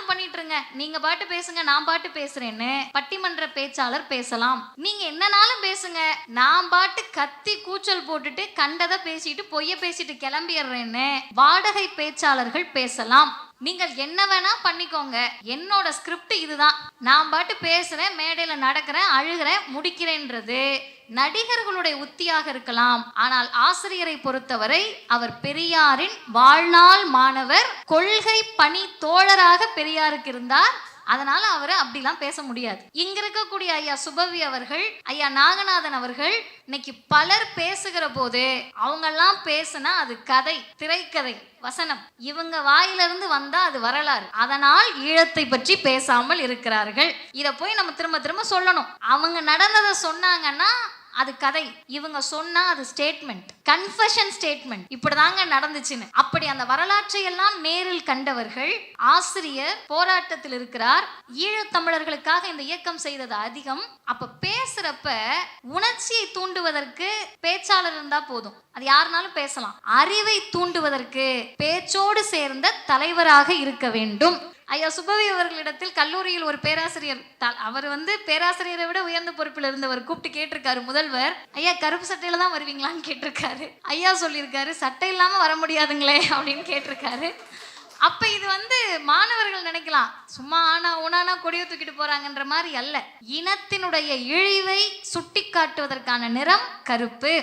வேணாலும் பண்ணிட்டுருங்க, நீங்க பாட்டு பேசுங்க, நான் பாட்டு பேசுறேன்னு பட்டிமன்ற பேச்சாளர் பேசலாம். நீங்க என்னனாலும் பேசுங்க, நான் பாட்டு கத்தி கூச்சல் போட்டுட்டு கண்டதை பேசிட்டு பொய்ய பேசிட்டு கிளம்பிடுறேன்னு வாடகை பேச்சாளர்கள் பேசலாம். நீங்கள் என்ன வேணா பண்ணிக்கோங்க, என்னோட ஸ்கிரிப்ட் இதுதான், நான் பாட்டு பேசுறேன், மேடையில நடக்கிறேன், அழுகிறேன், முடிக்கிறேன்றது நடிகர்களுடைய உத்தியாக இருக்கலாம். ஆனால் ஆசிரியரை பொறுத்தவரை அவர் பெரியாரின் வாழ்நாள் மாணவர், கொள்கை பணி தோழராக பெரியாருக்கு இருந்தார். அதனால அவரை அப்படிலாம் பேச முடியாது. இங்க இருக்கக்கூடிய ஐயா சுபவி அவர்கள், ஐயா நாகநாதன் அவர்கள் இன்னைக்கு பலர் பேசுகிற போது அவங்கெல்லாம் பேசுனா அது கதை, திரைக்கதை, வசனம். இவங்க வாயிலிருந்து வந்தா அது வரலாறு. அதனால் ஈழத்தை பற்றி பேசாமல் இருக்கிறார்கள். இதை போய் நம்ம திரும்ப திரும்ப சொல்லணும். அவங்க நடந்ததை சொன்னாங்கன்னா அது கதை, இவங்க சொன்னா அது ஸ்டேட்மெண்ட், கன்ஃபெஷன் ஸ்டேட்மெண்ட். இப்படிதாங்க நடந்துச்சுன்னு. அப்படி அந்த வரலாற்றை எல்லாம் நேரில் கண்டவர்கள். ஆசிரியர் போராட்டத்தில் இருக்கிறார், ஈழத்தமிழர்களுக்காக இந்த இயக்கம் செய்தது அதிகம். அப்ப பேசுறப்ப உணர்ச்சியை தூண்டுவதற்கு பேச்சாளர் இருந்தா போதும், அது யாருனாலும் பேசலாம். அறிவை தூண்டுவதற்கு பேச்சோடு சேர்ந்த தலைவராக இருக்க வேண்டும். ஐயா சுபவி அவர்களிடத்தில் கல்லூரியில் ஒரு பேராசிரியர், அவர் பேராசிரியரை விட உயர்ந்த பொறுப்பில் இருந்தவர், கூப்பிட்டு கேட்டிருக்காரு முதல்வர், ஐயா கருப்பு சட்டையில தான் வருவீங்களான்னு கேட்டிருக்காரு. ஐயா சொல்லியிருக்காரு, சட்டை இல்லாம வர முடியாதுங்களே அப்படின்னு கேட்டிருக்காரு. அப்ப இது மாணவர்கள் நினைக்கலாம், சும்மா ஆனா ஊனானா கொடியை தூக்கிட்டு போறாங்கன்ற மாதிரி அல்ல. இனத்தினுடைய இழிவை சுட்டி காட்டுவதற்கான நிறம் கருப்பு.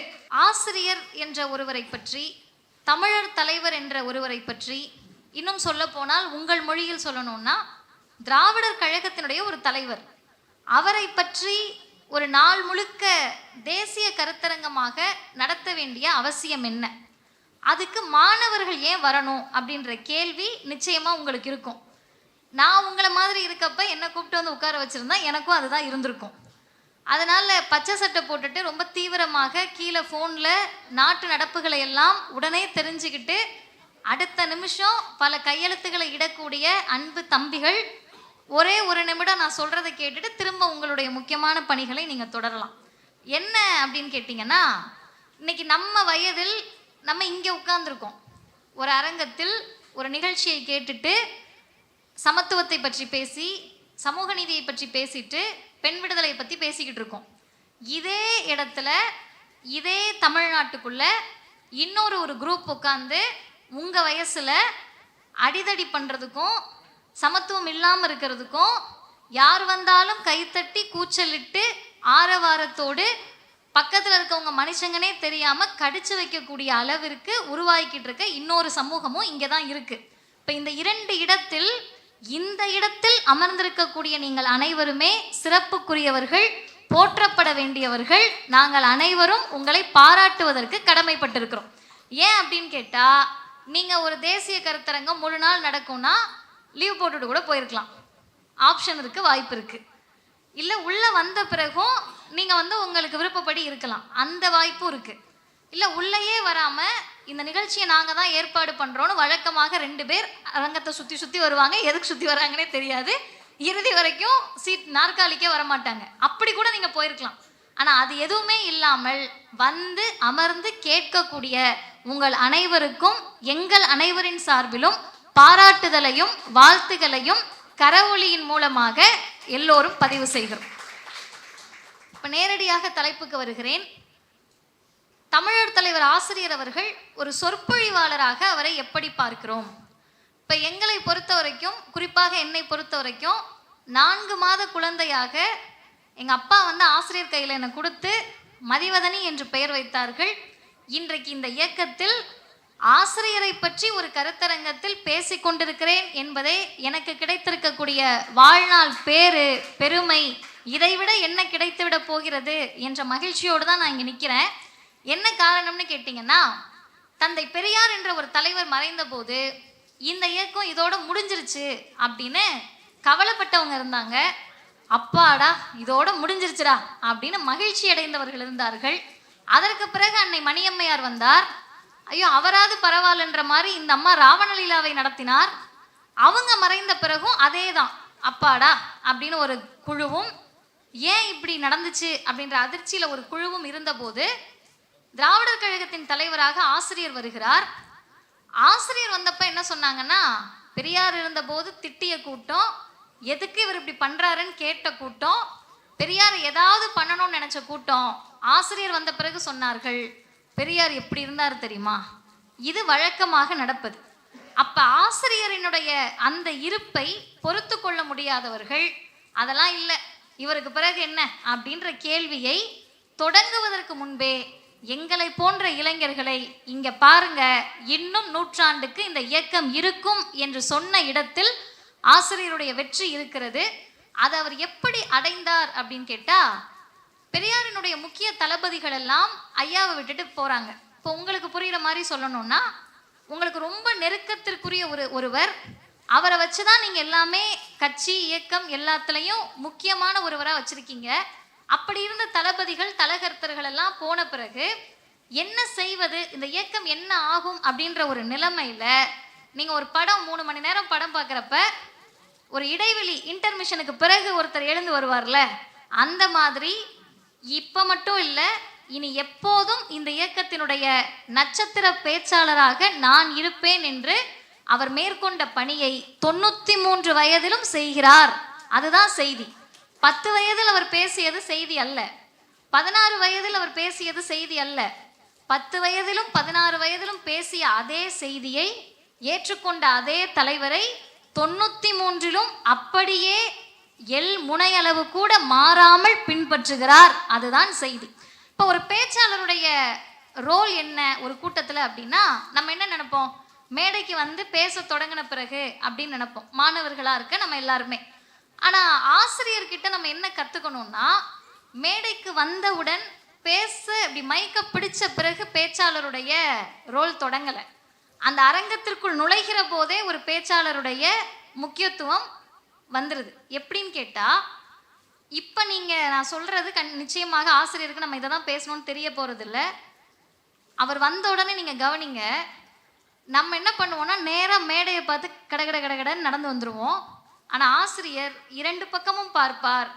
ஆசிரியர் என்ற ஒருவரை பற்றி, தமிழர் தலைவர் என்ற ஒருவரை பற்றி, இன்னும் சொல்ல போனால் உங்கள் மொழியில் சொல்லணும்னா திராவிடர் கழகத்தினுடைய ஒரு தலைவர், அவரை பற்றி ஒரு நாள் முழுக்க தேசிய கருத்தரங்கமாக நடத்த வேண்டிய அவசியம் என்ன? அதுக்கு மாணவர்கள் ஏன் வரணும் அப்படின்ற கேள்வி நிச்சயமா உங்களுக்கு இருக்கும். நான் உங்களை மாதிரி இருக்கப்ப என்னை கூப்பிட்டு உட்கார வச்சிருந்தா எனக்கும் அதுதான் இருந்திருக்கும். அதனால பச்சை சட்டை போட்டுட்டு ரொம்ப தீவிரமாக கீழே ஃபோனில் நாட்டு நடப்புகளை எல்லாம் உடனே தெரிஞ்சுக்கிட்டு அடுத்த நிமிஷம் பல கையெழுத்துக்களை இடக்கூடிய அன்பு தம்பிகள், ஒரே ஒரு நிமிடம் நான் சொல்றதை கேட்டுட்டு திரும்ப உங்களுடைய முக்கியமான பணிகளை நீங்க தொடரலாம். என்ன அப்படின்னு கேட்டீங்கன்னா, இன்னைக்கு நம்ம வயதில் நம்ம இங்க உட்கார்ந்துருக்கோம், ஒரு அரங்கத்தில் ஒரு நிகழ்ச்சியை கேட்டுட்டு சமத்துவத்தை பற்றி பேசி, சமூக நீதியை பற்றி பேசிட்டு, பெண் விடுதலை பற்றி பேசிக்கிட்டு இருக்கோம். இதே இடத்துல இதே தமிழ்நாட்டுக்குள்ள இன்னொரு குரூப் உட்கார்ந்து உங்க வயசுல அடிதடி பண்றதுக்கும் சமத்துவம் இல்லாமல் இருக்கிறதுக்கும், யார் வந்தாலும் கைத்தட்டி கூச்சலிட்டு ஆரவாரத்தோடு பக்கத்தில் இருக்கவங்க மனுஷங்கனே தெரியாம கடிச்சு வைக்கக்கூடிய அளவிற்கு உருவாக்கிட்டு இருக்க இன்னொரு சமூகமும் இங்கே தான் இருக்கு. இப்போ இந்த இரண்டு இடத்தில், இந்த இடத்தில் அமர்ந்திருக்கக்கூடிய நீங்கள் அனைவருமே சிறப்புக்குரியவர்கள், போற்றப்பட வேண்டியவர்கள். நாங்கள் அனைவரும் உங்களை பாராட்டுவதற்கு கடமைப்பட்டிருக்கிறோம். ஏன் அப்படின்னு கேட்டா, நீங்க ஒரு தேசிய கருத்தரங்கம் முழு நாள் நடக்கும்னா லீவ் போட்டுட்டு கூட போயிருக்கலாம், ஆப்ஷன் இருக்கு, வாய்ப்பு இருக்கு. இல்லை உள்ள வந்த பிறகும் நீங்க உங்களுக்கு விருப்பப்படி இருக்கலாம், அந்த வாய்ப்பும் இருக்கு. இல்லை உள்ளேயே வராம இந்த நிகழ்ச்சியை நாங்கள் தான் ஏற்பாடு பண்றோம்னு வழக்கமாக 2 பேர் அரங்கத்தை சுற்றி சுற்றி வருவாங்க. எதுக்கு சுற்றி வராங்கன்னே தெரியாது, இறுதி வரைக்கும் சீட் நாற்காலிக்கே வரமாட்டாங்க. அப்படி கூட நீங்க போயிருக்கலாம். ஆனால் அது எதுவுமே இல்லாமல் வந்து அமர்ந்து கேட்கக்கூடிய உங்கள் அனைவருக்கும் எங்கள் அனைவரின் சார்பிலும் பாராட்டுதலையும் வாழ்த்துகளையும் கரவொலியின் மூலமாக எல்லோரும் பதிவு செய்கிறோம். இப்போ நேரடியாக தலைப்புக்கு வருகிறேன். தமிழர் தலைவர் ஆசிரியர் அவர்கள் ஒரு சொற்பொழிவாளராக அவரை எப்படி பார்க்கிறோம்? இப்போ எங்களை பொறுத்த வரைக்கும், குறிப்பாக என்னை பொறுத்த வரைக்கும், 4 மாத குழந்தையாக எங்கள் அப்பா ஆசிரியர் கையில் என்னை கொடுத்து மதிவதனி என்று பெயர் வைத்தார்கள். இன்றைக்கு இந்த இயக்கத்தில் ஆசிரியரை பற்றி ஒரு கருத்தரங்கத்தில் பேசிக் கொண்டிருக்கிறேன் என்பதே எனக்கு கிடைத்திருக்கக்கூடிய வாழ்நாள் பேரு, பெருமை. இதைவிட என்ன கிடைத்துவிட போகிறது என்ற மகிழ்ச்சியோடு தான் நான் இங்கே நிற்கிறேன். என்ன காரணம்னு கேட்டிங்கன்னா, தந்தை பெரியார் என்ற ஒரு தலைவர் மறைந்த போது இந்த இயக்கம் இதோட முடிஞ்சிருச்சு அப்படின்னு கவலைப்பட்டவங்க இருந்தாங்க. அப்பாடா இதோட முடிஞ்சிருச்சுடா அப்படின்னு மகிழ்ச்சி அடைந்தவர்கள் இருந்தார்கள். அதற்கு பிறகு அன்னை மணியம்மையார் வந்தார். ஐயோ அவராது பரவாயில்லன்ற மாதிரி இந்த அம்மா ராவணலீலாவை நடத்தினார். அவங்க மறைந்த பிறகும் அதே தான், அப்பாடா அப்படின்னு ஒரு குழுவும், ஏன் இப்படி நடந்துச்சு அப்படின்ற அதிர்ச்சியில ஒரு குழுவும் இருந்தபோது திராவிடர் கழகத்தின் தலைவராக ஆசிரியர் வருகிறார். ஆசிரியர் வந்தப்ப என்ன சொன்னாங்கன்னா, பெரியார் இருந்தபோது திட்டிய கூட்டம், எதுக்கு இவர் இப்படி பண்றாருன்னு கேட்ட கூட்டம், பெரியார் ஏதாவது பண்ணணும்னு நினைச்ச கூட்டம். ஆசிரியர் வந்த பிறகு சொன்னார்கள், பெரியார் எப்படி இருந்தார் தெரியுமா? இது வழக்கமாக நடப்பது. அப்ப ஆசிரியரினுடைய அந்த இருப்பை பொறுத்து கொள்ள முடியாதவர்கள், அதெல்லாம் இல்லை, இவருக்கு பிறகு என்ன அப்படின்ற கேள்வியை தொடங்குவதற்கு முன்பே எங்களை போன்ற இளைஞர்களை இங்க பாருங்க, இன்னும் நூற்றாண்டுக்கு இந்த இயக்கம் இருக்கும் என்று சொன்ன இடத்தில் ஆசிரியருடைய வெற்றி இருக்கிறது. அதை அவர் எப்படி அடைந்தார் அப்படின்னு கேட்டா, பெரியாரினுடைய முக்கிய தளபதிகள் எல்லாம் ஐயாவை விட்டுட்டு போறாங்க. இப்போ உங்களுக்கு புரியுற மாதிரி சொல்லணும்னா, உங்களுக்கு ரொம்ப நெருக்கத்திற்குரிய ஒருவர், அவரை வச்சுதான் நீங்க எல்லாமே கட்சி இயக்கம் எல்லாத்துலயும் முக்கியமான ஒருவரா வச்சிருக்கீங்க. அப்படி இருந்த தளபதிகள் தலகர்த்தர்கள் எல்லாம் போன பிறகு என்ன செய்வது, இந்த இயக்கம் என்ன ஆகும் அப்படின்ற ஒரு நிலைமையில நீங்க ஒரு படம் 3 மணி நேரம் படம் பார்க்குறப்ப ஒரு இடைவெளி இன்டர்மிஷனுக்கு பிறகு ஒருத்தர் எழுந்து வருவார்ல, அந்த மாதிரி இப்ப மட்டும் இல்லை, இனி எப்போதும் இந்த இயக்கத்தினுடைய நட்சத்திர பேச்சாளராக நான் இருப்பேன் என்று அவர் மேற்கொண்ட பணியை 93 வயதிலும் செய்கிறார். அதுதான் செய்தி. 10 வயதில் அவர் பேசியது செய்தி அல்ல, 16 வயதில் அவர் பேசியது செய்தி அல்ல. 10 வயதிலும் 16 வயதிலும் பேசிய அதே செய்தியை ஏற்றுக்கொண்ட அதே தலைவரை 93லும் அப்படியே முனையளவு கூட மாறாமல் பின்பற்றுகிறார். அதுதான் செய்தி. இப்போ ஒரு பேச்சாளருடைய ரோல் என்ன ஒரு கூட்டத்தில் அப்படின்னா, நம்ம என்ன நினைப்போம், மேடைக்கு வந்து பேச தொடங்கின பிறகு அப்படின்னு நினைப்போம், மாணவர்களாக இருக்க நம்ம எல்லாருமே. ஆனால் ஆசிரியர்கிட்ட நம்ம என்ன கற்றுக்கணும்னா, மேடைக்கு வந்தவுடன் பேச அப்படி மைக்க பிடிச்ச பிறகு பேச்சாளருடைய ரோல் தொடங்கலை. அந்த அரங்கத்திற்குள் நுழைகிற போதே ஒரு பேச்சாளருடைய முக்கியத்துவம் வந்துடுது. எப்படின்னு கேட்டால், இப்போ நீங்கள் நான் சொல்கிறது நிச்சயமாக ஆசிரியருக்கு நம்ம இதை தான் பேசணும்னு தெரிய போகிறதில்ல. அவர் வந்த உடனே நீங்கள் கவனிங்க, நம்ம என்ன பண்ணுவோம்னா நேராக மேடையை பார்த்து கடகடன்னு நடந்து வந்துடுவோம். ஆனால் ஆசிரியர் 2 பக்கமும் பார்ப்பார்,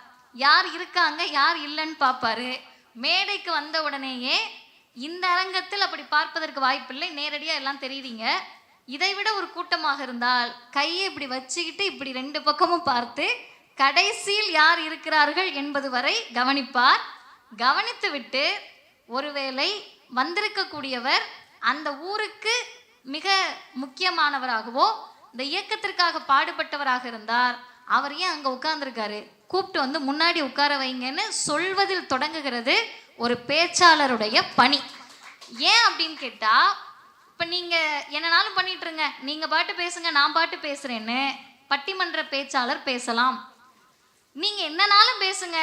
யார் இருக்காங்க யார் இல்லைன்னு பார்ப்பாரு. மேடைக்கு வந்த உடனேயே இந்த அரங்கத்தில் அப்படி பார்ப்பதற்கு வாய்ப்பில்லை, நேரடியாக எல்லாம் தெரியுறீங்க. இதை விட ஒரு கூட்டமாக இருந்தால் கையை இப்படி வச்சுக்கிட்டு இப்படி 2 பக்கமும் பார்த்து கடைசியில் யார் இருக்கிறார்கள் என்பது வரை கவனிப்பார். கவனித்து விட்டு ஒருவேளை வந்திருக்கக்கூடியவர் அந்த ஊருக்கு மிக முக்கியமானவராகவோ இந்த இயக்கத்திற்காக பாடுபட்டவராக இருந்தார், அவர் ஏன் அங்கே உட்கார்ந்துருக்காரு, கூப்பிட்டு வந்து முன்னாடி உட்கார வைங்கன்னு சொல்வதில் தொடங்குகிறது ஒரு பேச்சாளருடைய பணி. ஏன் அப்படின்னு கேட்டால், இப்போ நீங்கள் என்னனாலும் பண்ணிட்டுருங்க, நீங்கள் பாட்டு பேசுங்க நான் பாட்டு பேசுகிறேன்னு பட்டிமன்ற பேச்சாளர் பேசலாம். நீங்கள் என்னனாலும் பேசுங்க,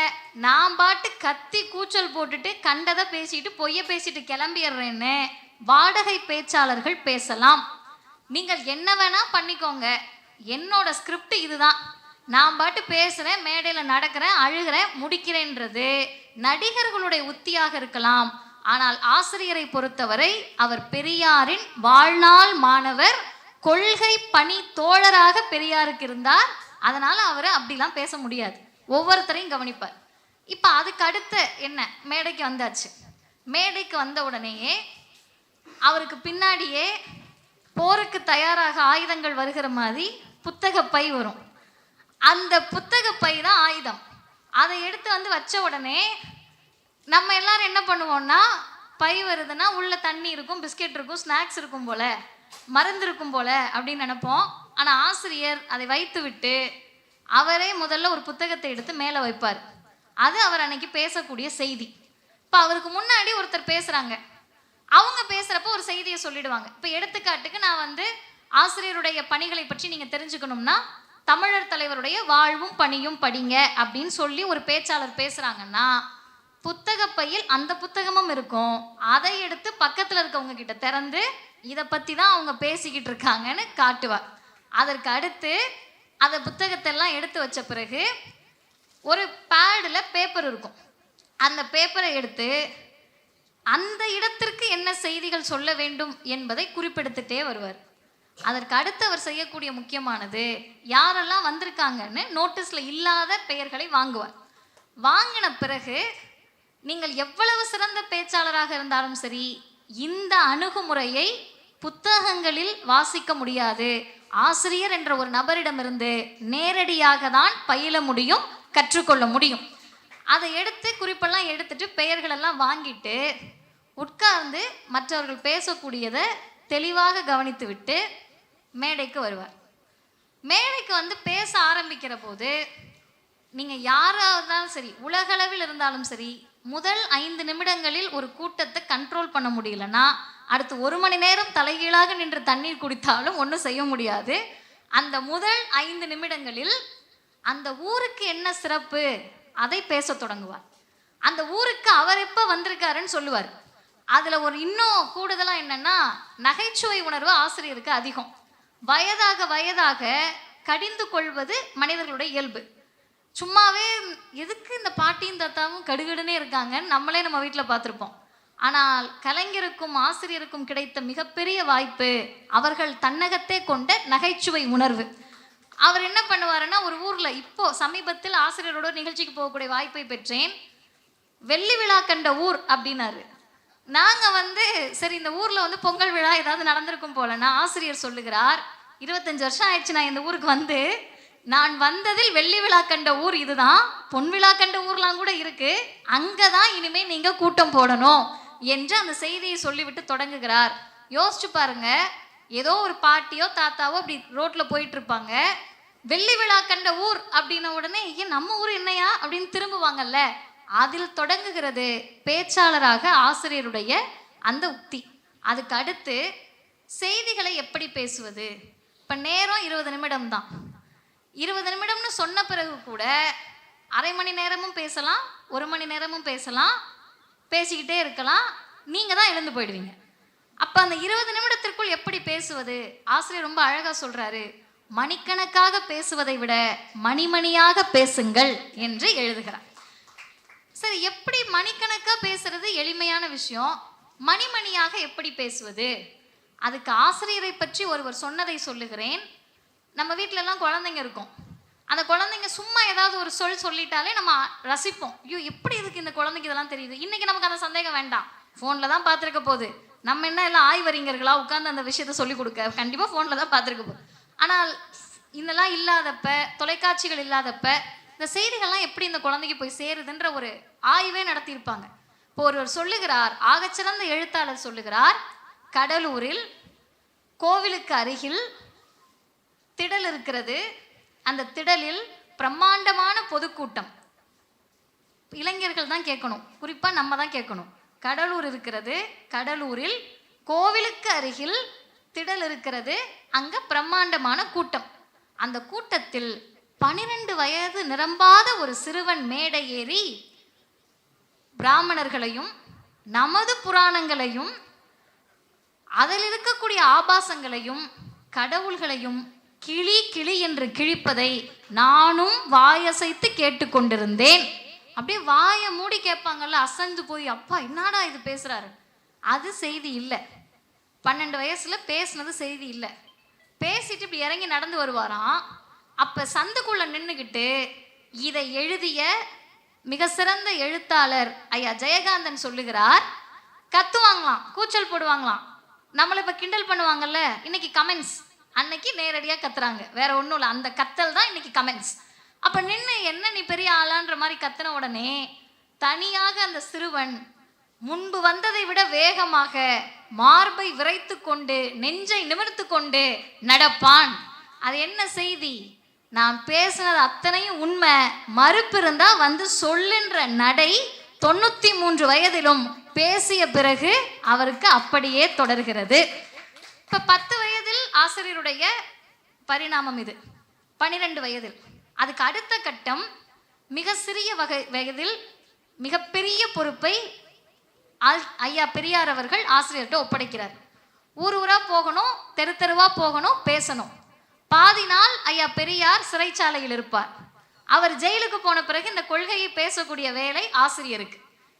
நான் பாட்டு கத்தி கூச்சல் போட்டுட்டு கண்டதை பேசிட்டு பொய்ய பேசிட்டு கிளம்பிடுறேன்னு வாடகை பேச்சாளர்கள் பேசலாம். நீங்கள் என்ன வேணா பண்ணிக்கோங்க, என்னோட ஸ்கிரிப்ட் இதுதான், நான் பாட்டு பேசுகிறேன், மேடையில் நடக்கிறேன், அழுகிறேன், முடிக்கிறேன்றது நடிகர்களுடைய உத்தியாக இருக்கலாம். ஆனால் ஆசிரியரை பொறுத்தவரை அவர் பெரியாரின் வாழ்நாள் மாணவர், கொள்கை பணி தோழராக பெரியாருக்கு இருந்தார். அதனால அவரை அப்படிலாம் பேச முடியாது, ஒவ்வொருத்தரையும் கவனிப்பார். இப்போ அதுக்கு அடுத்து என்ன, மேடைக்கு வந்தாச்சு. மேடைக்கு வந்த உடனேயே அவருக்கு பின்னாடியே போருக்கு தயாராக ஆயுதங்கள் வருகிற மாதிரி புத்தக பை வரும். அந்த புத்தக பை தான் ஆயுதம். அதை எடுத்து வந்து வச்ச உடனே நம்ம எல்லாரும் என்ன பண்ணுவோம்னா, பை வருதுன்னா உள்ள தண்ணி இருக்கும், பிஸ்கெட் இருக்கும், ஸ்நாக்ஸ் இருக்கும் போல, மருந்து இருக்கும் போல அப்படின்னு நினைப்போம். ஆனால் ஆசிரியர் அதை வைத்து விட்டு அவரே முதல்ல ஒரு புத்தகத்தை எடுத்து மேலே வைப்பார். அது அவர் அன்னைக்கு பேசக்கூடிய செய்தி. இப்போ அவருக்கு முன்னாடி ஒருத்தர் பேசுகிறாங்க, அவங்க பேசுகிறப்ப ஒரு செய்தியை சொல்லிடுவாங்க. இப்போ எடுத்துக்காட்டுக்கு நான் வந்து ஆசிரியருடைய பணிகளை பற்றி நீங்கள் தெரிஞ்சுக்கணும்னா தமிழர் தலைவருடைய வாழ்வும் பணியும் படிங்க அப்படின்னு சொல்லி ஒரு பேச்சாளர் பேசுகிறாங்கன்னா, புத்தக பையில் அந்த புத்தகமும் இருக்கும். அதை எடுத்து பக்கத்தில் இருக்கவங்க கிட்ட திறந்து இதை பற்றி தான் அவங்க பேசிக்கிட்டு இருக்காங்கன்னு காட்டுவார். அதற்கு அடுத்து அந்த புத்தகத்தெல்லாம் எடுத்து வச்ச பிறகு ஒரு பேடில் பேப்பர் இருக்கும். அந்த பேப்பரை எடுத்து அந்த இடத்திற்கு என்ன செய்திகள் சொல்ல வேண்டும் என்பதை குறிப்பெடுத்துட்டே வருவார். அதற்கு அடுத்து அவர் செய்யக்கூடிய முக்கியமானது, யாரெல்லாம் வந்திருக்காங்கன்னு நோட்டீஸில் இல்லாத பெயர்களை வாங்குவார். வாங்கின பிறகு நீங்கள் எவ்வளவு சிறந்த பேச்சாளராக இருந்தாலும் சரி, இந்த அணுகுமுறையை புத்தகங்களில் வாசிக்க முடியாது, ஆசிரியர் என்ற ஒரு நபரிடமிருந்து நேரடியாக தான் பயில முடியும், கற்றுக்கொள்ள முடியும். அதை எடுத்து குறிப்பெல்லாம் எடுத்துட்டு பெயர்களெல்லாம் வாங்கிட்டு உட்கார்ந்து மற்றவர்கள் பேசக்கூடியதை தெளிவாக கவனித்து விட்டு மேடைக்கு வருவார். மேடைக்கு வந்து பேச ஆரம்பிக்கிற போது நீங்கள் யாராவதுதான் சரி, உலகளவில் இருந்தாலும் சரி, முதல் 5 நிமிடங்களில் ஒரு கூட்டத்தை கண்ட்ரோல் பண்ண முடியலன்னா அடுத்து 1 மணி நேரம் தலைகீழாக நின்று தண்ணீர் குடித்தாலும் ஒன்றும் செய்ய முடியாது. அந்த முதல் 5 நிமிடங்களில் அந்த ஊருக்கு என்ன சிறப்பு அதை பேச தொடங்குவார். அந்த ஊருக்கு அவர் எப்போ வந்திருக்காருன்னு சொல்லுவார். அதில் ஒரு இன்னும் கூடுதலாக என்னென்னா, நகைச்சுவை உணர்வு ஆசிரியருக்கு அதிகம். வயதாக வயதாக கடிந்து கொள்வது மனிதர்களுடைய இயல்பு. சும்மாவே எதுக்கு இந்த பாட்டியும் தாத்தாவும் கடுகடுனே இருக்காங்கன்னு நம்மளே நம்ம வீட்டில் பார்த்துருப்போம். ஆனால் கலைஞருக்கும் ஆசிரியருக்கும் கிடைத்த மிகப்பெரிய வாய்ப்பு அவர்கள் தன்னகத்தே கொண்ட நகைச்சுவை உணர்வு. அவர் என்ன பண்ணுவாருன்னா, ஒரு ஊரில் இப்போ சமீபத்தில் ஆசிரியரோட நிகழ்ச்சிக்கு போகக்கூடிய வாய்ப்பை பெற்றேன். வெள்ளி விழா கண்ட ஊர் அப்படின்னாரு. நாங்கள் வந்து சரி இந்த ஊரில் வந்து பொங்கல் விழா ஏதாவது நடந்திருக்கும் போலன்னா, ஆசிரியர் சொல்லுகிறார், 25 வருஷம் ஆயிடுச்சு நான் இந்த ஊருக்கு வந்து, நான் வந்ததில் வெள்ளி விழா கண்ட ஊர் இதுதான், பொன் விழா கண்ட ஊர்லாம் கூட இருக்கு, அங்கே தான் இனிமேல் நீங்கள் கூட்டம் போடணும் என்று அந்த செய்தியை சொல்லிவிட்டு தொடங்குகிறார். யோசிச்சு பாருங்க, ஏதோ ஒரு பாட்டியோ தாத்தாவோ அப்படி ரோட்டில் போயிட்டு இருப்பாங்க, வெள்ளி விழா கண்ட ஊர் அப்படின்ன உடனே ஏன் நம்ம ஊர் என்னையா அப்படின்னு திரும்புவாங்கல்ல. அதில் தொடங்குகிறது பேச்சாளராக ஆசிரியருடைய அந்த உக்தி. அதுக்கு அடுத்து செய்திகளை எப்படி பேசுவது. இப்போ நேரம் 20 நிமிடம் தான். 20 நிமிடம்னு சொன்ன பிறகு கூட அரை மணி நேரமும் பேசலாம், 1 மணி நேரமும் பேசலாம், பேசிக்கிட்டே இருக்கலாம், நீங்கள் தான் எழுந்து போயிடுவீங்க. அப்போ அந்த 20 நிமிடத்திற்குள் எப்படி பேசுவது? ஆசிரியர் ரொம்ப அழகாக சொல்கிறாரு, மணிக்கணக்காக பேசுவதை விட மணிமணியாக பேசுங்கள் என்று எழுதுகிறார். சரி, எப்படி மணிக்கணக்காக பேசுறது எளிமையான விஷயம், மணிமணியாக எப்படி பேசுவது? அதுக்கு ஆசிரியரை பற்றி ஒருவர் சொன்னதை சொல்லுகிறேன். நம்ம வீட்டிலலாம் குழந்தைங்க இருக்கும். அந்த குழந்தைங்க சும்மா ஏதாவது ஒரு சொல்லிட்டாலே நம்ம ரசிப்போம். ஐயோ எப்படி இதுக்கு இந்த குழந்தைக்கு இதெல்லாம் தெரியுது. இன்னைக்கு நமக்கு அந்த சந்தேகம் வேண்டாம், ஃபோனில் தான் பார்த்துருக்க போகுது. நம்ம என்ன எல்லாம் ஆய்வறிஞர்களா உட்காந்து அந்த விஷயத்த சொல்லிக் கொடுக்க? கண்டிப்பாக ஃபோனில் தான் பார்த்துருக்க போகுது. ஆனால் இதெல்லாம் இல்லாதப்ப, தொலைக்காட்சிகள் இல்லாதப்ப இந்த செய்திகள்லாம் எப்படி இந்த குழந்தைக்கு போய் சேருதுன்ற ஒரு ஆய்வே நடத்தியிருப்பாங்க. இப்போ ஒருவர் சொல்லுகிறார், ஆகச்சிறந்த எழுத்தாளர் சொல்லுகிறார், கடலூரில் கோவிலுக்கு அருகில் திடல் இருக்கிறது, அந்த திடலில் பிரம்மாண்டமான பொதுக்கூட்டம். இளைஞர்கள் தான் கேட்கணும், குறிப்பாக நம்ம தான் கேட்கணும். கடலூர் இருக்கிறது, கடலூரில் கோவிலுக்கு அருகில் திடல் இருக்கிறது, அங்கே பிரம்மாண்டமான கூட்டம். அந்த கூட்டத்தில் 12 வயது நிரம்பாத ஒரு சிறுவன் மேடை ஏறி பிராமணர்களையும் நமது புராணங்களையும் அதில் இருக்கக்கூடிய ஆபாசங்களையும் கடவுள்களையும் கிளி கிளி என்று கிழிப்பதை நானும் வாயசைத்து கேட்டுக்கொண்டிருந்தேன். அப்படியே வாயை மூடி கேட்பாங்கல்ல, அசந்து போய் அப்பா என்னடா இது பேசுறாரு. அது செய்தி இல்லை. 12 வயசுல பேசுனது செய்தி இல்லை. பேசிட்டு இப்படி இறங்கி நடந்து வருவாராம். அப்ப சந்துக்குள்ள நின்றுக்கிட்டு இதை எழுதிய மிக சிறந்த எழுத்தாளர் ஐயா ஜெயகாந்தன் சொல்லுகிறார், கத்துவாங்களாம், கூச்சல் போடுவாங்களாம், நம்மளை இப்ப கிண்டல் பண்ணுவாங்கல்ல, இன்னைக்கு கமெண்ட்ஸ், அன்னைக்கு நேரடியா கத்துறாங்க, வேற ஒன்றும் இல்லை, அந்த கத்தல் தான் இன்னைக்கு கமெண்ட்ஸ். அப்ப நின்று என்ன நீ பெரிய ஆளான்ற மாதிரி கத்தின உடனே தனியாக அந்த சிறுவன் முன்பு வந்ததை விட வேகமாக மார்பை விரைத்து கொண்டு நெஞ்சை நிமிர்த்து கொண்டு நடப்பான். அது என்ன செய்தி? நான் பேசினது அத்தனையும் உண்மை, மறுப்பு இருந்தா வந்து சொல்லுன்ற நடை 93 வயதிலும் பேசிய பிறகு அவருக்கு அப்படியே தொடர்கிறது. இப்ப 10 வயதில் ஆசிரியருடைய பரிணாமம் இது, 12 வயதில். அதுக்கு அடுத்த கட்டம், மிக சிறிய வயதில் மிகப்பெரிய பொறுப்பை ஐயா பெரியார் அவர்கள் ஆசிரியர்கிட்ட ஒப்படைக்கிறார். ஊர் ஊரா போகணும், தெரு தெருவா போகணும், பேசணும். பாதி நாள் ஐயா பெரியார் சிறைச்சாலையில் இருப்பார். அவர் ஜெயிலுக்கு போன பிறகு இந்த கொள்கையை பேசக்கூடிய வேலை ஆசிரியருக்கு.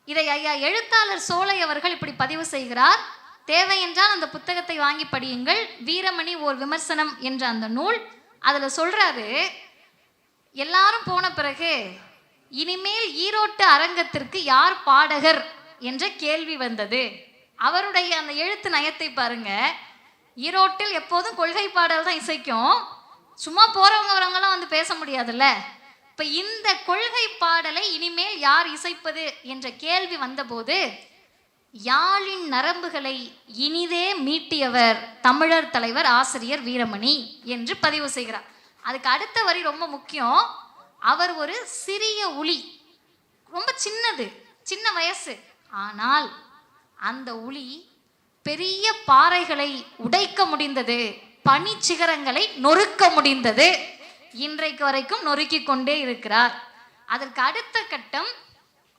இதை ஐயா எழுத்தாளர் சோலை அவர்கள் இப்படி பதிவு செய்கிறார். தேவை என்றால் அந்த புத்தகத்தை வாங்கி படியுங்கள், வீரமணி ஓர் விமர்சனம் என்ற அந்த நூல். அதுல சொல்றாரு, எல்லாரும் போன பிறகு இனிமேல் ஈரோட்டு அரங்கத்திற்கு யார் பாடகர் என்ற கேள்வி வந்தது. அவருடைய அந்த எழுத்து நயத்தை பாருங்க, ஈரோட்டில் எப்போதும் கொள்கை பாடல் தான் இசைக்கும். சும்மா போறவங்க வரவங்கலாம் வந்து பேச முடியாதுல்ல. இப்ப இந்த கொள்கை பாடலை இனிமேல் யார் இசைப்பது என்ற கேள்வி வந்தபோது யாழின் நரம்புகளை இனிதே மீட்டியவர் தமிழர் தலைவர் ஆசிரியர் வீரமணி என்று பதிவு செய்கிறார். அதுக்கு அடுத்த வரி ரொம்ப முக்கியம். அவர் ஒரு சிறிய உளி, ரொம்ப சின்னது, சின்ன வயசு. ஆனால் அந்த உளி பெரிய பாறைகளை உடைக்க முடிந்தது, பனி சிகரங்களை நொறுக்க முடிந்தது. இன்றைக்கு வரைக்கும் நொறுக்கி கொண்டே இருக்கிறார். அதற்கு அடுத்த கட்டம்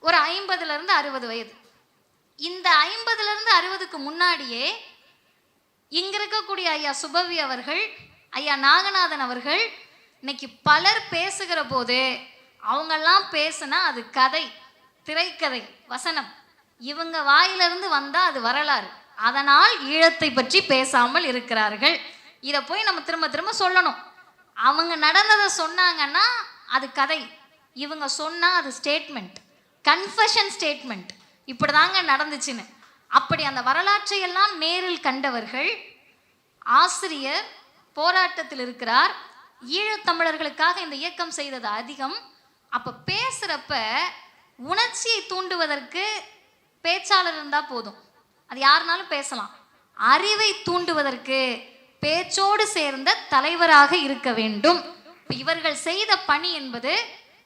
ஒரு 50-60 வயது. இந்த 50-60க்கு முன்னாடியே இங்க இருக்கக்கூடிய ஐயா சுபவி அவர்கள், ஐயா நாகநாதன் அவர்கள், இன்னைக்கு பலர் பேசுகிற போது அவங்கெல்லாம் பேசுனா அது கதை, திரைக்கதை, வசனம். இவங்க வாயிலிருந்து வந்தா அது வரலாறு. அதனால் ஈழத்தை பற்றி பேசாமல் இருக்கிறார்கள். இதை போய் நம்ம திரும்ப திரும்ப சொல்லணும். அவங்க நடந்ததை சொன்னாங்கன்னா அது கதை, இவங்க சொன்னா அது ஸ்டேட்மெண்ட், கன்ஃபெஷன் ஸ்டேட்மெண்ட். இப்படிதாங்க நடந்துச்சுன்னு. அப்படி அந்த வரலாற்றை எல்லாம் நேரில் கண்டவர்கள். ஆசிரியர் போராட்டத்தில் இருக்கிறார். ஈழத்தமிழர்களுக்காக இந்த இயக்கம் செய்தது அதிகம். அப்ப பேசுறப்ப உணர்ச்சியை தூண்டுவதற்கு பேச்சாளர் இருந்தா போதும், அது யாருனாலும் பேசலாம். அறிவை தூண்டுவதற்கு பேச்சோடு சேர்ந்த தலைவராக இருக்க வேண்டும். இவர்கள் செய்த பணி என்பது,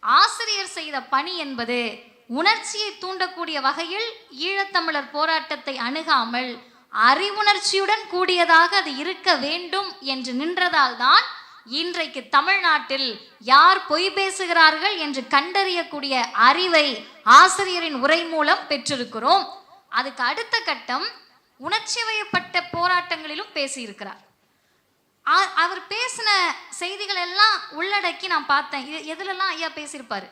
ஆசிரியர் செய்த பணி என்பது உணர்ச்சியை தூண்டக்கூடிய வகையில் ஈழத்தமிழர் போராட்டத்தை அணுகாமல் அறிவுணர்ச்சியுடன் கூடியதாக அது இருக்க வேண்டும் என்று நின்றதால் தான் இன்றைக்கு தமிழ்நாட்டில் யார் பொய் பேசுகிறார்கள் என்று கண்டறியக்கூடிய அறிவை ஆசிரியரின் உரை மூலம் பெற்றிருக்கிறோம். அதுக்கு அடுத்த கட்டம் உணர்ச்சி வயப்பட்ட போராட்டங்களிலும் பேசியிருக்கிறார். அவர் பேசின செய்திகள் எல்லாம் உள்ளடக்கி நான் பார்த்தேன். எதுலெல்லாம் ஐயா பேசியிருப்பாரு?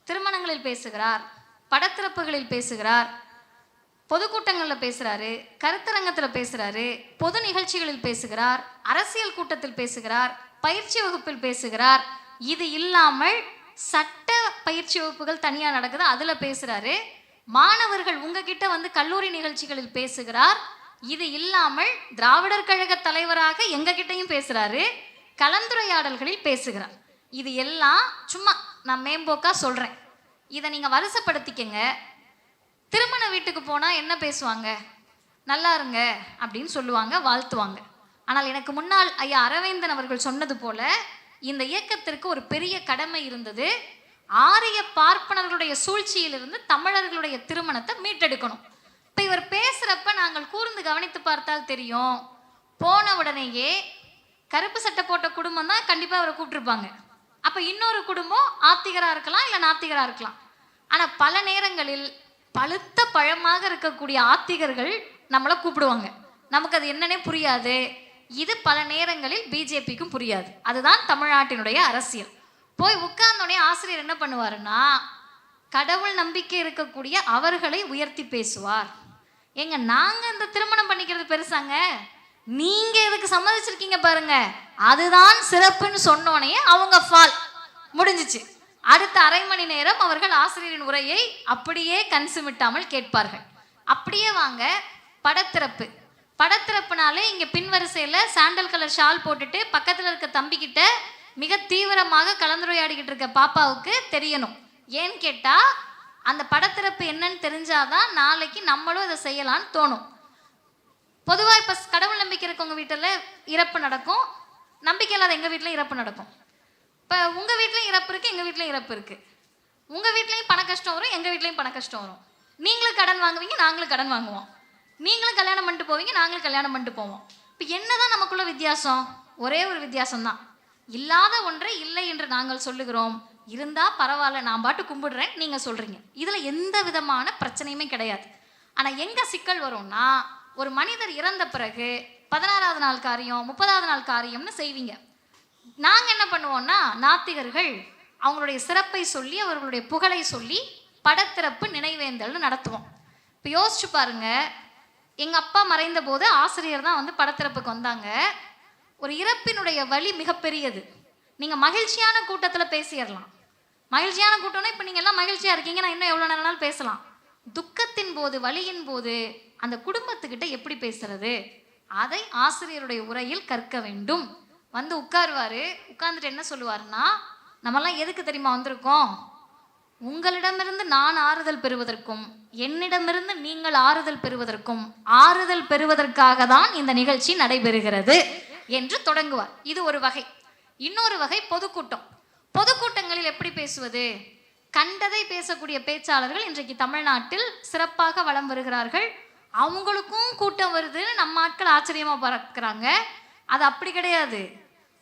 திருமணங்களில் பேசுகிறார், படத்திறப்புகளில் பேசுகிறார், பொதுக்கூட்டங்களில் பேசுகிறாரு, கருத்தரங்கத்தில் பேசுகிறாரு, பொது நிகழ்ச்சிகளில் பேசுகிறார், அரசியல் கூட்டத்தில் பேசுகிறார், பயிற்சி வகுப்பில் பேசுகிறார். இது இல்லாமல் சட்ட பயிற்சி வகுப்புகள் தனியாக நடக்குது, அதில் பேசுகிறாரு. மாணவர்கள் உங்ககிட்ட வந்து கல்லூரி நிகழ்ச்சிகளில் பேசுகிறார். இது இல்லாமல் திராவிடர் கழக தலைவராக எங்ககிட்டையும் பேசுகிறாரு, கலந்துரையாடல்களில் பேசுகிறார். இது எல்லாம் சும்மா நான் மேம்போக்கா சொல்கிறேன். இதை நீங்கள் வரிசைப்படுத்திக்கங்க. திருமண வீட்டுக்கு போனால் என்ன பேசுவாங்க? நல்லா இருங்க அப்படின்னு சொல்லுவாங்க, வாழ்த்துவாங்க. ஆனால் எனக்கு முன்னால் ஐயா அரவிந்தன் அவர்கள் சொன்னது போல இந்த இயக்கத்திற்கு ஒரு பெரிய கடமை இருந்தது. ஆரிய பார்ப்பனர்களுடைய சூழ்ச்சியிலிருந்து தமிழர்களுடைய திருமணத்தை மீட்டெடுக்கணும். இப்போ இவர் பேசுகிறப்ப நாங்கள் கூர்ந்து கவனித்து பார்த்தால் தெரியும், போன உடனேயே கருப்பு சட்டை போட்ட குடும்பம் தான் கண்டிப்பாக அவரை கூப்பிட்டுருப்பாங்க. அப்போ இன்னொரு குடும்பம் ஆத்திகராக இருக்கலாம், இல்லை நாத்திகராக இருக்கலாம். ஆனால் பல நேரங்களில் பழுத்த பழமாக இருக்கக்கூடிய ஆத்திகர்கள் நம்மளை கூப்பிடுவாங்க. நமக்கு அது என்னன்னே புரியாது. இது பல நேரங்களில் பிஜேபிக்கும் புரியாது. அதுதான் தமிழ்நாட்டினுடைய அரசியல். போய் உட்கார்ந்தோடனே ஆசிரியர் என்ன பண்ணுவாருன்னா, கடவுள் நம்பிக்கை இருக்கக்கூடிய அவர்களை உயர்த்தி பேசுவார். ஏங்க நாங்கள் இந்த திருமணம் பண்ணிக்கிறது பெருசாங்க, நீங்க இதுக்கு சம்மதிச்சிருக்கீங்க பாருங்க, அதுதான் சிறப்புன்னு சொன்னோனே அவங்க ஃபால் முடிஞ்சிச்சு. அடுத்த அரை மணி நேரம் அவர்கள் ஆசிரியரின் உரையை அப்படியே கண்சுமிட்டாமல் கேட்பார்கள். அப்படியே வாங்க படத்திறப்பு. படத்திறப்புனாலே இங்கே பின்வரிசையில் சாண்டல் கலர் ஷால் போட்டுட்டு பக்கத்தில் இருக்க தம்பிக்கிட்ட மிக தீவிரமாக கலந்துரையாடிக்கிட்டு இருக்க பாப்பாவுக்கு தெரியணும். ஏன்னு கேட்டால் அந்த படத்திறப்பு என்னன்னு தெரிஞ்சாதான் நாளைக்கு நம்மளும் இதை செய்யலான்னு தோணும். பொதுவாக இப்போ கடவுள் நம்பிக்கை இருக்கவங்க வீட்டில் இறப்பு நடக்கும், நம்பிக்கை இல்லாத எங்கள் வீட்டில் இறப்பு நடக்கும். இப்போ உங்கள் வீட்லேயும் இறப்பு இருக்குது, எங்கள் வீட்லேயும் இறப்பு இருக்குது. உங்கள் வீட்லேயும் பண கஷ்டம் வரும், எங்கள் வீட்லேயும் பண கஷ்டம் வரும். நீங்களும் கடன் வாங்குவீங்க, நாங்களும் கடன் வாங்குவோம். நீங்களும் கல்யாணம் பண்ணிட்டு போவீங்க, நாங்களும் கல்யாணம் பண்ணிட்டு போவோம். இப்போ என்னதான் நமக்குள்ள வித்தியாசம்? ஒரே ஒரு வித்தியாசம்தான். இல்லாத ஒன்றை இல்லை என்று நாங்கள் சொல்லுகிறோம், இருந்தால் பரவாயில்ல நான் பாட்டு கும்பிடுறேன் நீங்கள் சொல்கிறீங்க. இதில் எந்த விதமான பிரச்சனையுமே கிடையாது. ஆனால் எங்கே சிக்கல் வரும்னா, ஒரு மனிதர் இறந்த பிறகு 16வது நாள் காரியம், 30வது நாள் காரியம்னு செய்வீங்க. நாங்கள் என்ன பண்ணுவோம்னா, நாத்திகர்கள் அவங்களுடைய சிறப்பை சொல்லி அவர்களுடைய புகழை சொல்லி படத்திறப்பு நினைவேந்தல்னு நடத்துவோம். இப்போ யோசிச்சு பாருங்க, எங்கள் அப்பா மறைந்த போது ஆசிரியர் தான் வந்து படத்திறப்புக்கு வந்தாங்க. ஒரு இறப்பினுடைய வலி மிகப்பெரியது. நீங்கள் மகிழ்ச்சியான கூட்டத்தில் பேசிடலாம், மகிழ்ச்சியான கூட்டம்னா இப்போ நீங்கள் எல்லாம் மகிழ்ச்சியாக இருக்கீங்க, நான் இன்னும் எவ்வளோ நேரம்னாலும் பேசலாம். துக்கத்தின் போது, வலியின் போது அந்த குடும்பத்துக்கிட்ட எப்படி பேசுறது? அதை ஆசிரியருடைய உரையில் கற்க வேண்டும். வந்து உட்காருவாரு. உட்கார்ந்துட்டு என்ன சொல்லுவாருன்னா, நம்மலாம் எதுக்கு தெரியுமா வந்திருக்கோம்? உங்களிடமிருந்து நான் ஆறுதல் பெறுவதற்கும் என்னிடமிருந்து நீங்கள் ஆறுதல் பெறுவதற்கும் ஆறுதல் பெறுவதற்காக தான் இந்த நிகழ்ச்சி நடைபெறுகிறது என்று தொடங்குவார். இது ஒரு வகை. இன்னொரு வகை பொதுக்கூட்டம். பொதுக்கூட்டங்களில் எப்படி பேசுவது? கண்டதை பேசக்கூடிய பேச்சாளர்கள் இன்றைக்கு தமிழ்நாட்டில் சிறப்பாக வலம் வருகிறார்கள். அவங்களுக்கும் கூட்டம் வருதுன்னு நம்ம ஆட்கள் ஆச்சரியமா பார்க்குறாங்க. அது அப்படி கிடையாது.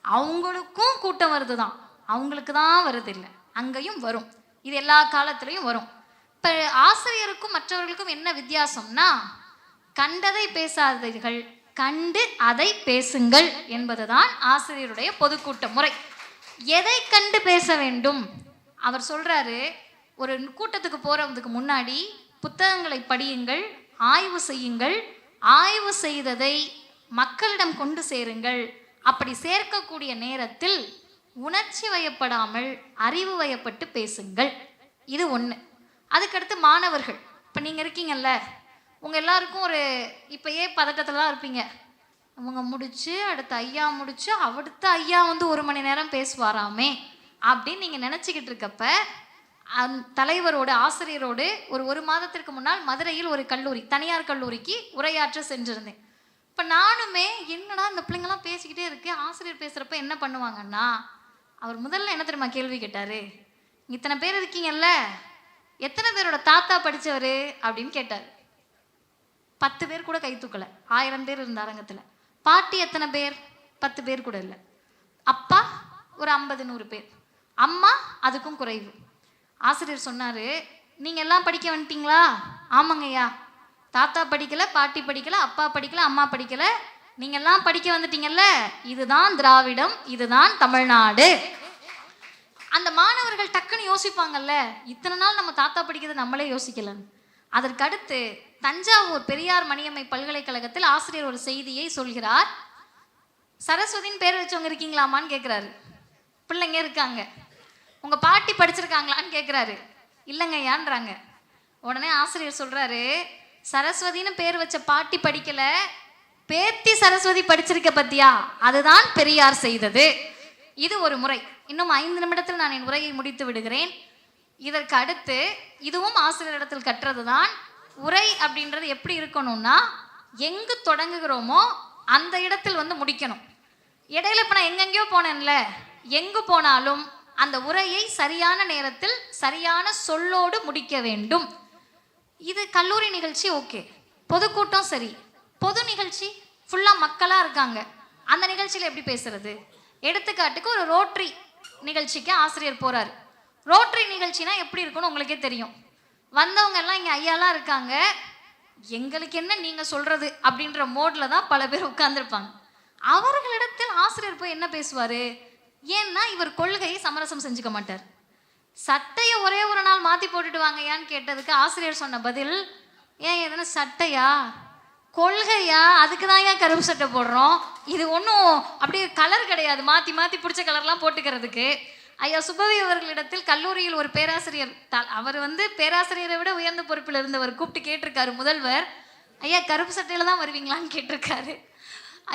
அவங்களுக்கும் கூட்டம் வருது தான், அவங்களுக்கு தான் வருது இல்லை, அங்கேயும் வரும். இது எல்லா காலத்திலையும் வரும். இப்போ ஆசிரியருக்கும் மற்றவர்களுக்கும் என்ன வித்தியாசம்னா, கண்டதை பேசாதீர்கள், கண்டு அதை பேசுங்கள் என்பதுதான் ஆசிரியருடைய பொதுக்கூட்ட முறை. எதை கண்டு பேச வேண்டும்? அவர் சொல்றாரு, ஒரு கூட்டத்துக்கு போறதுக்கு முன்னாடி புத்தகங்களை படியுங்கள், ஆய்வு செய்யுங்கள், ஆய்வு செய்ததை மக்களிடம் கொண்டு சேருங்கள். அப்படி சேர்க்கக்கூடிய நேரத்தில் உணர்ச்சி வயப்படாமல் அறிவு வயப்பட்டு பேசுங்கள். இது ஒன்று. அதுக்கடுத்து மாணவர்கள், இப்போ நீங்கள் இருக்கீங்கல்ல, உங்கள் எல்லாருக்கும் ஒரு இப்போயே பதட்டத்தில் தான் இருப்பீங்க. அவங்க முடிச்சு அடுத்த ஐயா முடிச்சு அடுத்த ஐயா வந்து 1 மணி நேரம் பேசுவாராமே அப்படின்னு நீங்கள் நினச்சிக்கிட்டு இருக்கப்ப, தலைவரோடு ஆசிரியரோடு ஒரு மாதத்திற்கு முன்னால் மதுரையில் ஒரு கல்லூரி, தனியார் கல்லூரிக்கு உரையாற்ற சென்றிருந்தேன். இப்போ நானுமே என்னடா இந்த பிள்ளைங்களாம் பேசிக்கிட்டே இருக்கு, ஆசிரியர் பேசுகிறப்ப என்ன பண்ணுவாங்கன்னா, அவர் முதல்ல என்ன தெரியுமா கேள்வி கேட்டார்? இத்தனை பேர் இருக்கீங்கல்ல, எத்தனை பேரோட தாத்தா படித்தவர் அப்படின்னு கேட்டார். 10 பேர் கூட கை தூக்கலை. 1000 பேர் இருந்த அரங்கத்தில். பாட்டி எத்தனை பேர்? 10 பேர் கூட இல்லை. அப்பா ஒரு 50-100 பேர். அம்மா அதுக்கும் குறைவு. ஆசிரியர் சொன்னார், நீங்கள் எல்லாம் படிக்க வந்துட்டீங்களா? ஆமாங்கய்யா. தாத்தா படிக்கலை, பாட்டி படிக்கலை, அப்பா படிக்கலை, அம்மா படிக்கலை, நீங்கள்லாம் படிக்க வந்துட்டீங்கல்ல, இதுதான் திராவிடம், இதுதான் தமிழ்நாடு. அந்த மாணவர்கள் டக்குன்னு யோசிப்பாங்கல்ல, இத்தனை நாள் நம்ம தாத்தா படிக்கிறது நம்மளே யோசிக்கலன்னு. அதற்கடுத்து தஞ்சாவூர் பெரியார் மணியம்மை பல்கலைக்கழகத்தில் ஆசிரியர் ஒரு செய்தியை சொல்கிறார். சரஸ்வதின்னு பேர் வச்சவங்க இருக்கீங்களாமான்னு கேட்குறாரு. பிள்ளைங்க இருக்காங்க. உங்கள் பாட்டி படிச்சிருக்காங்களான்னு கேட்குறாரு. இல்லைங்கய்யான்றாங்க. உடனே ஆசிரியர் சொல்கிறாரு, சரஸ்வதின்னு பேர் வச்ச பாட்டி படிக்கலை, பேத்தி சரஸ்வதி படிச்சிருக்க பத்தியா, அதுதான் பெரியார் செய்தது. இது ஒரு முறை. இன்னும் 5 நிமிடத்தில் நான் என் உரையை முடித்து விடுகிறேன். இதற்கு அடுத்து இதுவும் ஆசிரியரிடத்தில் கற்றது தான். உரை அப்படின்றது எப்படி இருக்கணும்னா, எங்கு தொடங்குகிறோமோ அந்த இடத்தில் வந்து முடிக்கணும். இடையில இப்போ நான் எங்கெங்கேயோ போனேன்ல, எங்கு போனாலும் அந்த உரையை சரியான நேரத்தில் சரியான சொல்லோடு முடிக்க வேண்டும். இது கல்லூரி நிகழ்ச்சி ஓகே, பொதுக்கூட்டம் சரி. பொது நிகழ்ச்சி ஃபுல்லாக மக்களாக இருக்காங்க, அந்த நிகழ்ச்சியில் எப்படி பேசுறது? எடுத்துக்காட்டுக்கு ஒரு ரோட்டரி நிகழ்ச்சிக்கு ஆசிரியர் போகிறார். ரோட்டரி நிகழ்ச்சினா எப்படி இருக்குன்னு உங்களுக்கே தெரியும். வந்தவங்க எல்லாம் இங்கே ஐயாலாம் இருக்காங்க, எங்களுக்கு என்ன நீங்கள் சொல்கிறது அப்படின்ற மோடில் தான் பல பேர் உட்கார்ந்துருப்பாங்க. அவர்களிடத்தில் ஆசிரியர் போய் என்ன பேசுவார்? ஏன்னா இவர் கொள்கையை சமரசம் செஞ்சுக்க மாட்டார். சட்டையை ஒரே ஒரு நாள் மாற்றி போட்டுட்டு வாங்கயான்னு கேட்டதுக்கு ஆசிரியர் சொன்ன பதில், ஏன் எதுனா சட்டையா, கொள்கையா, அதுக்கு தான் ஏன் கருப்பு சட்டை போடுறோம், இது ஒன்றும் அப்படியே கலர் கிடையாது, மாற்றி மாற்றி பிடிச்ச கலர்லாம் போட்டுக்கிறதுக்கு. ஐயா சுப்பவி அவர்களிடத்தில் கல்லூரியில் ஒரு பேராசிரியர், அவர் வந்து பேராசிரியரை விட உயர்ந்த பொறுப்பில் இருந்தவர், கூப்பிட்டு கேட்டிருக்காரு முதல்வர், ஐயா கருப்பு சட்டையில் தான் வருவீங்களான்னு கேட்டிருக்காரு.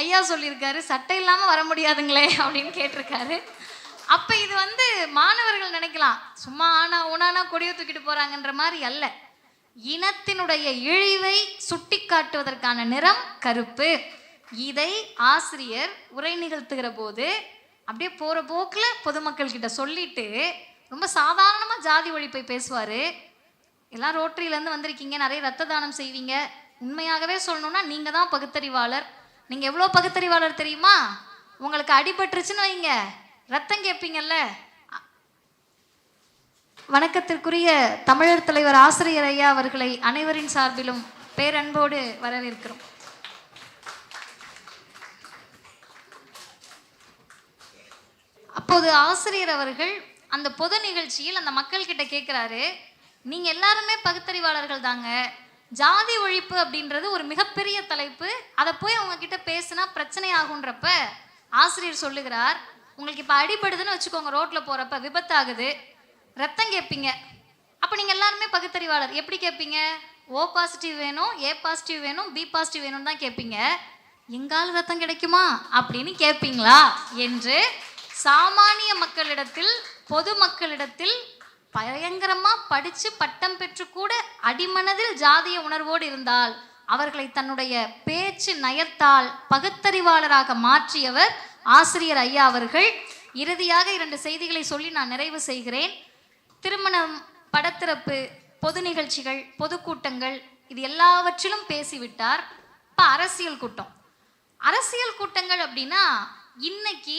ஐயா சொல்லியிருக்காரு, சட்டை இல்லாமல் வர முடியாதுங்களே அப்படின்னு கேட்டிருக்காரு. அப்போ இது வந்து மாணவர்கள் நினைக்கலாம், சும்மா ஆனா ஊனானா கொடியை தூக்கிட்டு போகிறாங்கன்ற மாதிரி அல்ல. இனத்தினுடைய இழிவை சுட்டி காட்டுவதற்கான நிறம் கருப்பு. இதை ஆசிரியர் உரை நிகழ்த்துகிற போது அப்படியே போகிற போக்கில் பொதுமக்கள் கிட்ட சொல்லிட்டு ரொம்ப சாதாரணமாக ஜாதி ஒழிப்பை பேசுவார். எல்லாம் ரோட்டரியிலேருந்து வந்திருக்கீங்க, நிறைய ரத்த தானம் செய்வீங்க. உண்மையாகவே சொல்லணும்னா நீங்கள் தான் பகுத்தறிவாளர். நீங்கள் எவ்வளோ பகுத்தறிவாளர் தெரியுமா? உங்களுக்கு அடிபட்டுருச்சுன்னு வைங்க, ரத்தம் கேட்பீங்கல்ல. வணக்கத்திற்குரிய தமிழர் தலைவர் ஆசிரியர் ஐயா அவர்களை அனைவரின் சார்பிலும் பேரன்போடு வரவேற்கிறோம். அப்போது ஆசிரியர் அவர்கள் அந்த பொது நிகழ்ச்சியில் அந்த மக்கள் கிட்ட கேட்குறாரு, நீங்கள் எல்லாருமே பகுத்தறிவாளர்கள் தாங்க, ஜாதி ஒழிப்பு அப்படின்றது ஒரு மிகப்பெரிய தலைப்பு, அதை போய் அவங்க கிட்ட பேசுனா பிரச்சனை ஆகுன்றப்ப ஆசிரியர் சொல்லுகிறார், உங்களுக்கு இப்போ அடிபடுதுன்னு வச்சுக்கோங்க, ரோட்டில் போகிறப்ப விபத்தாகுது, ரத்தம் கேட்பீங்க. அப்போ நீங்கள் எல்லாருமே பகுத்தறிவாளர். எப்படி கேட்பீங்க? ஓ பாசிட்டிவ் வேணும், ஏ பாசிட்டிவ் வேணும், பி பாசிட்டிவ் வேணும்னு தான் கேட்பீங்க. எங்கால் ரத்தம் கிடைக்குமா அப்படின்னு கேட்பீங்களா என்று சாமானிய மக்களிடத்தில், பொதுமக்களிடத்தில் பயங்கரமா படிச்சு பட்டம் பெற்று கூட அடிமனதில் ஜாதிய உணர்வோடு இருந்தால் அவர்களை தன்னுடைய பேச்சு நயத்தால் பகுத்தறிவாளராக மாற்றியவர் ஆசிரியர் ஐயா அவர்கள். இறுதியாக 2 செய்திகளை சொல்லி நான் நிறைவு செய்கிறேன். திருமணம், படத்திறப்பு, பொது நிகழ்ச்சிகள், பொதுக்கூட்டங்கள் இது எல்லாவற்றிலும் பேசிவிட்டார். இப்போ அரசியல் கூட்டம். அரசியல் கூட்டங்கள் அப்படின்னா இன்னைக்கு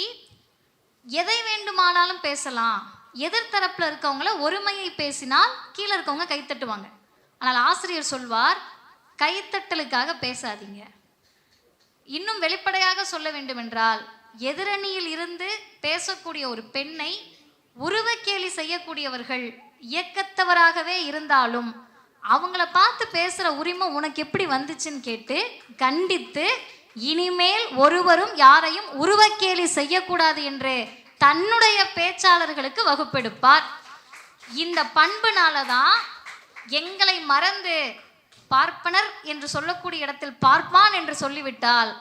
எதை வேண்டுமானாலும் பேசலாம். எதிர்த்தரப்புல இருக்கவங்கள ஒருமையை பேசினால் கீழே இருக்கவங்க கைத்தட்டுவாங்க. ஆனால் ஆசிரியர் சொல்வார், கைத்தட்டலுக்காக பேசாதீங்க. இன்னும் வெளிப்படையாக சொல்ல வேண்டும் என்றால், எதிரணியில் இருந்து பேசக்கூடிய ஒரு பெண்ணை உருவக்கேலி செய்யக்கூடியவர்கள் இயக்கத்தவராகவே இருந்தாலும் அவங்கள பார்த்து பேசுற உரிமை உனக்கு எப்படி வந்துச்சுன்னு கேட்டு கண்டித்து இனிமேல் ஒருவரும் யாரையும் உருவக்கேலி செய்யக்கூடாது என்று தன்னுடைய பேச்சாளர்களுக்கு வகுப்பெடுப்பார். இந்த பண்புனால தான் எங்களை மறந்து பார்ப்பனர் என்று சொல்லக்கூடிய இடத்தில் பார்ப்பான் என்று சொல்லிவிட்டால்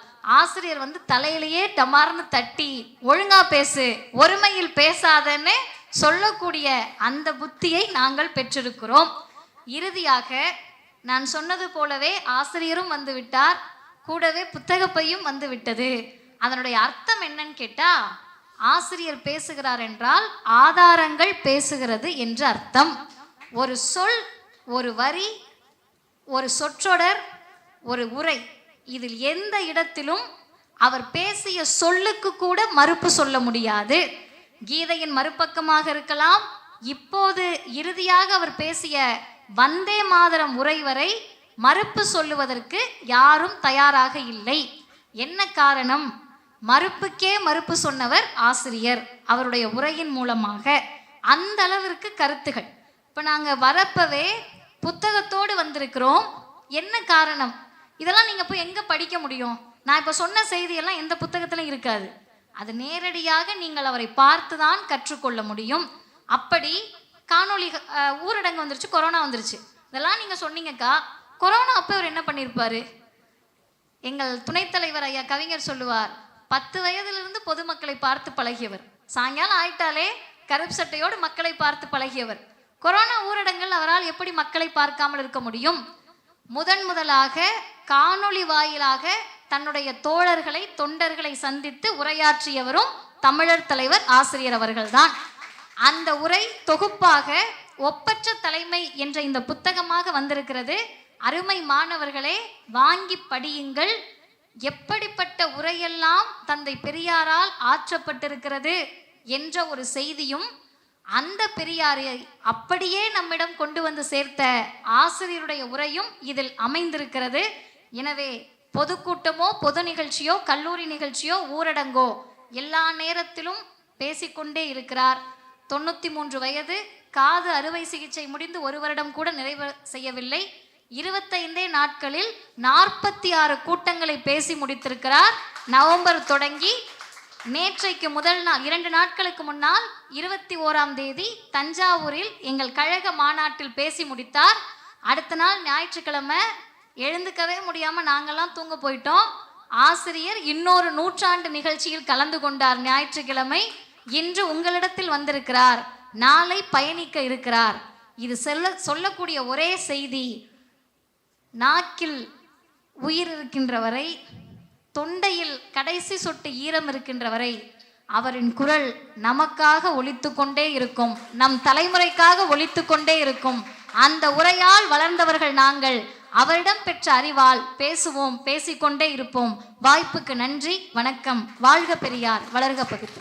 ஆசிரியர் தலையிலேயே டமார்னு தட்டி ஒழுங்கா பேசு, ஒருமையில் பேசாதன்னு சொல்லக்கூடிய அந்த புத்தியை நாங்கள் பெற்றிருக்கிறோம். இறுதியாக நான் சொன்னது போலவே ஆசிரியரும் வந்து விட்டார், கூடவே புத்தகப்பையும் வந்து விட்டது. அதனுடைய அர்த்தம் என்னன்னு கேட்டா, ஆசிரியர் பேசுகிறார் என்றால் ஆதாரங்கள் பேசுகிறது என்று அர்த்தம். ஒரு சொல், ஒரு வரி, ஒரு சொற்றொடர், ஒரு உரை, இதில் எந்த இடத்திலும் அவர் பேசிய சொல்லுக்கு கூட மறுப்பு சொல்ல முடியாது. கீதையின் மறுபக்கமாக இருக்கலாம், இப்போது இறுதியாக அவர் பேசிய வந்தே மாதரம் உரை வரை மறுப்பு சொல்லுவதற்கு யாரும் தயாராக இல்லை. என்ன காரணம்? மறுப்புக்கே மறுப்பு சொன்னவர் ஆசிரியர் அவருடைய உரையின் மூலமாக. அந்த அளவிற்கு கருத்துகள். இப்போ நாங்கள் வரப்பவே புத்தகத்தோடு வந்திருக்கிறோம். என்ன காரணம்? இதெல்லாம் நீங்கள் போய் எங்கே படிக்க முடியும்? நான் இப்போ சொன்ன செய்தியெல்லாம் எந்த புத்தகத்திலும் இருக்காது. அது நேரடியாக நீங்கள் அவரை பார்த்து தான் கற்றுக்கொள்ள முடியும். அப்படி காணொளி, ஊரடங்கு வந்துருச்சு, கொரோனா வந்துருச்சு, இதெல்லாம் நீங்கள் சொன்னீங்கக்கா. கொரோனா அப்போ அவர் என்ன பண்ணியிருப்பார்? எங்கள் துணைத் தலைவர் ஐயா கவிஞர் சொல்லுவார், 10 வயதிலிருந்து பொதுமக்களை பார்த்து பழகியவர், சாயங்காலம் ஆயிட்டாலே கருப்பு சட்டையோடு மக்களை பார்த்து பழகியவர். கொரோனா ஊரடங்கில் அவரால் எப்படி மக்களை பார்க்காமல் இருக்க முடியும்? முதலாக காணொளி வாயிலாக தன்னுடைய தோழர்களை, தொண்டர்களை சந்தித்து உரையாற்றியவரும் தமிழர் தலைவர் ஆசிரியர் அவர்கள்தான். அந்த உரை தொகுப்பாக ஒப்பற்ற தலைமை என்ற இந்த புத்தகமாக வந்திருக்கிறது. அருமை மாணவர்களே, வாங்கி படியுங்கள். எப்படிப்பட்ட உரையெல்லாம் தந்தை பெரியாரால் ஆற்றப்பட்டிருக்கிறது என்ற ஒரு செய்தியும், அந்த பெரியாரை அப்படியே நம்மிடம் கொண்டு வந்து சேர்த்த ஆசிரியருடைய உரையும் இதில் அமைந்திருக்கிறது. எனவே பொதுக்கூட்டமோ, பொது நிகழ்ச்சியோ, கல்லூரி நிகழ்ச்சியோ, ஊரடங்கோ, எல்லா நேரத்திலும் பேசிக்கொண்டே இருக்கிறார். 93 வயது, காது அறுவை சிகிச்சை முடிந்து 1 வருடம் கூட நிறைவு செய்யவில்லை. 25 நாட்களில் 46 கூட்டங்களை பேசி முடித்திருக்கிறார். நவம்பர் தொடங்கி நேற்றைக்கு முதல் நாள், 2 நாட்களுக்கு முன்னால் 21ஆம் தேதி தஞ்சாவூரில் எங்கள் கழக மாநாட்டில் பேசி முடித்தார். அடுத்த நாள் ஞாயிற்றுக்கிழமை எழுந்துக்கவே முடியாமல் நாங்கள்லாம் தூங்க போயிட்டோம். ஆசிரியர் இன்னொரு 100ஆண்டு நிகழ்ச்சியில் கலந்து கொண்டார் ஞாயிற்றுக்கிழமை. இன்று உங்களிடத்தில் வந்திருக்கிறார், நாளை பயணிக்க இருக்கிறார். இது சொல்லக்கூடிய ஒரே செய்தி, நாக்கில் உயிர் இருக்கின்ற வரை, தொண்டையில் கடைசி சொட்டு ஈரம் இருக்கின்ற வரை அவரின் குரல் நமக்காக ஒலித்து கொண்டே இருக்கும், நம் தலைமுறைக்காக ஒலித்து கொண்டே இருக்கும். அந்த உரையால் வளர்ந்தவர்கள் நாங்கள். அவரிடம் பெற்ற அறிவால் பேசுவோம், பேசிக்கொண்டே இருப்போம். வாய்ப்புக்கு நன்றி, வணக்கம். வாழ்க பெரியார், வளர்க பகுத்து.